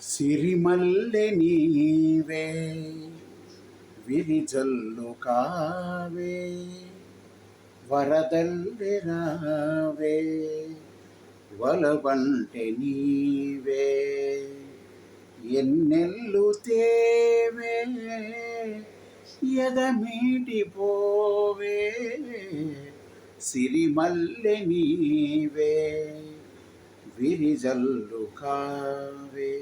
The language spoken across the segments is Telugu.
సిరిమల్లె నీవే విరిజల్లు కావే వరదల్లె రావే వలవంటె నీవే ఎన్నెల్లు తేవే ఎదమీటిపోవే సిరిమల్లె నీవే విరిజల్లు కావే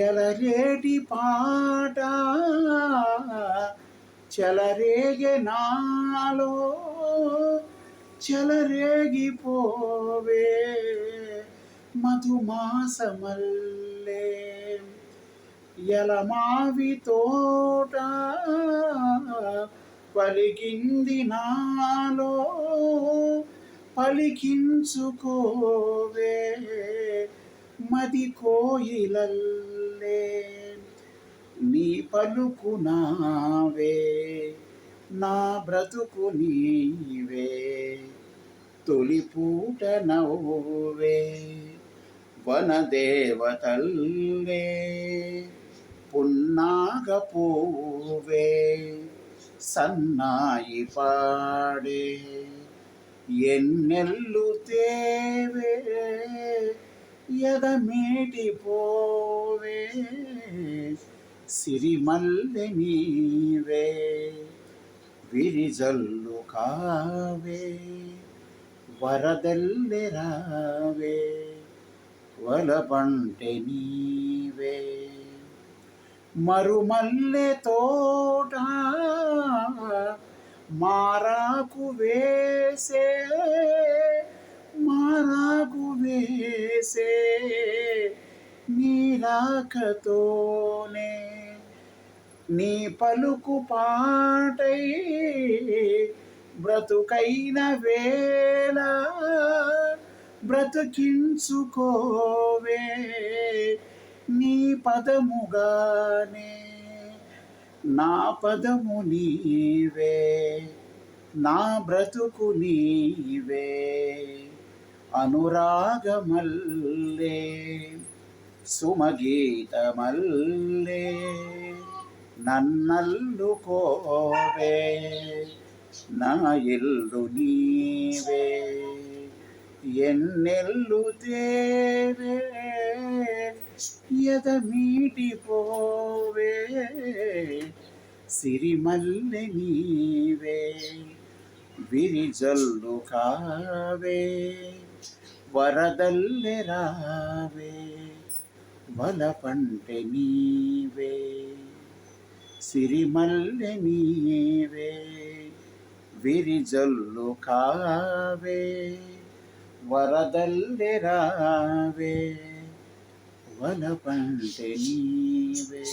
ఎలరేటి పాట చెలరేగే నాలో చెలరేగిపోవే మధుమాసమల్లే ఎలమావి తోట పలికింది నాలో పలికించుకోవే మది కోయిలల్లే నీ పలుకు నావే నా బ్రతుకు నీవే తొలిపూట నవ్వే వనదేవతల్లే పున్నాగ పూవే సన్నాయి పాడే ఎన్నెల్లు తేవే ఎదమీటిపోవే సిరిమల్లె నీవే విరిజల్లు కావే వరదల్లె రావే వలబంటె నీవే మరుమల్లె తోట మారాకు వేసే నీరాకతోనే నీ పలుకు పాటై బ్రతుకైన వేళ బ్రతుకించుకోవే నీ పదముగానే నా పదము నీవే నా బ్రతుకు నీవే అనురాగమల్లే సుమగీతమల్లే నన్నల్లుకోవే నా ఇల్లు నీవే ఎన్నెల్లు తేవే ఎదమీటిపోవే సిరిమల్లె నీవే విరిజల్లు కావే వరదల్లె రావే వలపంటె నీవే సిరిమల్లె నీవే విరిజల్లు కావే వరదల్లె రావే వలపంటె నీవే.